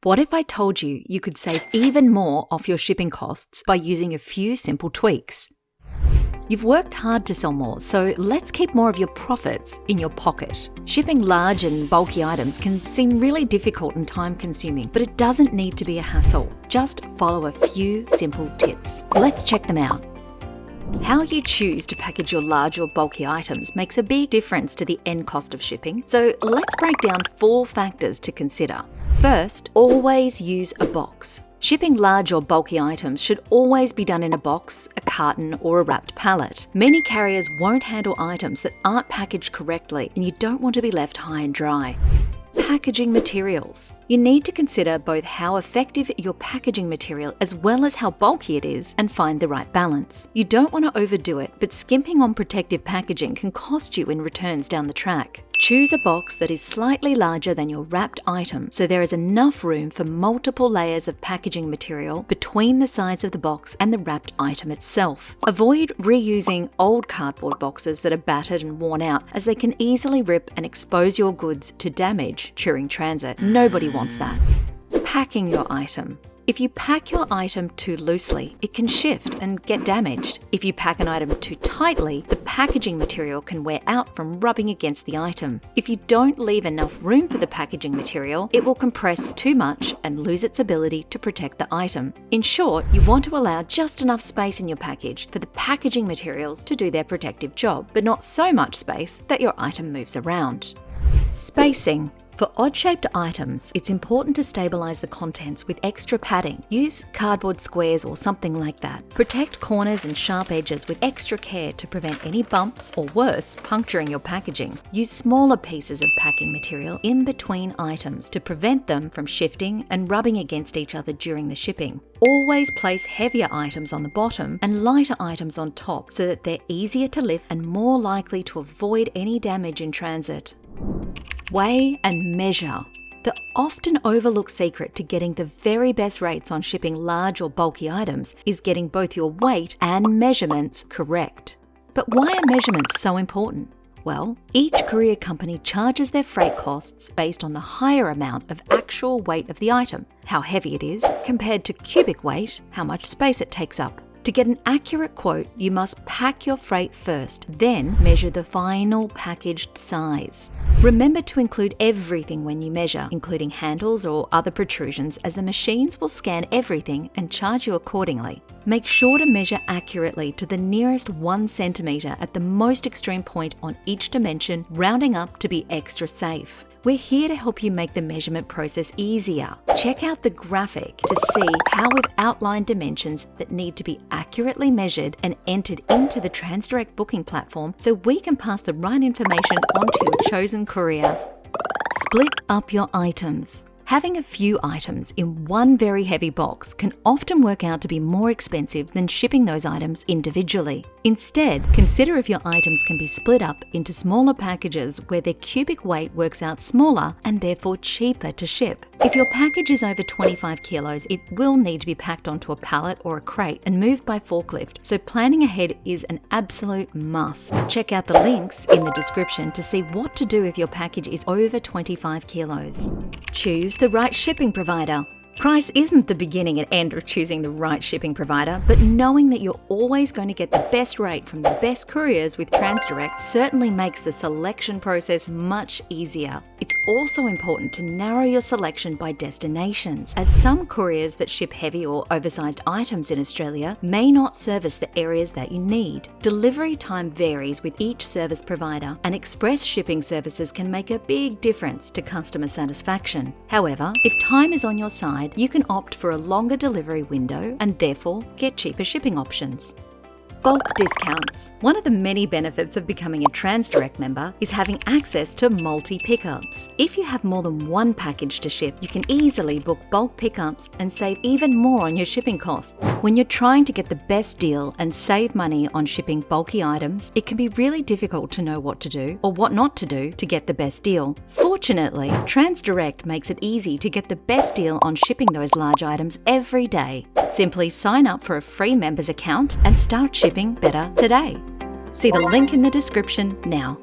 What if I told you you could save even more off your shipping costs by using a few simple tweaks? You've worked hard to sell more, so let's keep more of your profits in your pocket. Shipping large and bulky items can seem really difficult and time-consuming, but it doesn't need to be a hassle. Just follow a few simple tips. Let's check them out. How you choose to package your large or bulky items makes a big difference to the end cost of shipping, so let's break down 4 factors to consider. First, always use a box. Shipping large or bulky items should always be done in a box, a carton, or a wrapped pallet. Many carriers won't handle items that aren't packaged correctly, and you don't want to be left high and dry. Packaging materials. You need to consider both how effective your packaging material as well as how bulky it is and find the right balance. You don't want to overdo it, but skimping on protective packaging can cost you in returns down the track. Choose a box that is slightly larger than your wrapped item so there is enough room for multiple layers of packaging material between the sides of the box and the wrapped item itself. Avoid reusing old cardboard boxes that are battered and worn out, as they can easily rip and expose your goods to damage during transit. Nobody wants that. Packing your item. If you pack your item too loosely, it can shift and get damaged. If you pack an item too tightly, the packaging material can wear out from rubbing against the item. If you don't leave enough room for the packaging material, it will compress too much and lose its ability to protect the item. In short, you want to allow just enough space in your package for the packaging materials to do their protective job, but not so much space that your item moves around. Spacing. For odd-shaped items, it's important to stabilise the contents with extra padding. Use cardboard squares or something like that. Protect corners and sharp edges with extra care to prevent any bumps or worse, puncturing your packaging. Use smaller pieces of packing material in between items to prevent them from shifting and rubbing against each other during the shipping. Always place heavier items on the bottom and lighter items on top so that they're easier to lift and more likely to avoid any damage in transit. Weigh and measure. The often overlooked secret to getting the very best rates on shipping large or bulky items is getting both your weight and measurements correct. But why are measurements so important? Well, each courier company charges their freight costs based on the higher amount of actual weight of the item, how heavy it is, compared to cubic weight, how much space it takes up. To get an accurate quote, you must pack your freight first, then measure the final packaged size. Remember to include everything when you measure, including handles or other protrusions, as the machines will scan everything and charge you accordingly. Make sure to measure accurately to the nearest 1 centimetre at the most extreme point on each dimension, rounding up to be extra safe. We're here to help you make the measurement process easier. Check out the graphic to see how we've outlined dimensions that need to be accurately measured and entered into the Transdirect booking platform so we can pass the right information on to your chosen courier. Split up your items. Having a few items in one very heavy box can often work out to be more expensive than shipping those items individually. Instead, consider if your items can be split up into smaller packages where their cubic weight works out smaller and therefore cheaper to ship. If your package is over 25 kilos, it will need to be packed onto a pallet or a crate and moved by forklift, so planning ahead is an absolute must. Check out the links in the description to see what to do if your package is over 25 kilos. Choose the right shipping provider. Price isn't the beginning and end of choosing the right shipping provider, but knowing that you're always going to get the best rate from the best couriers with Transdirect certainly makes the selection process much easier. It's also important to narrow your selection by destinations, as some couriers that ship heavy or oversized items in Australia may not service the areas that you need. Delivery time varies with each service provider, and express shipping services can make a big difference to customer satisfaction. However, if time is on your side, you can opt for a longer delivery window and therefore get cheaper shipping options. Bulk discounts. One of the many benefits of becoming a Transdirect member is having access to multi-pickups. If you have more than one package to ship, you can easily book bulk pickups and save even more on your shipping costs. When you're trying to get the best deal and save money on shipping bulky items, it can be really difficult to know what to do or what not to do to get the best deal. Fortunately, Transdirect makes it easy to get the best deal on shipping those large items every day. Simply sign up for a free members account and start shipping better today. See the link in the description now.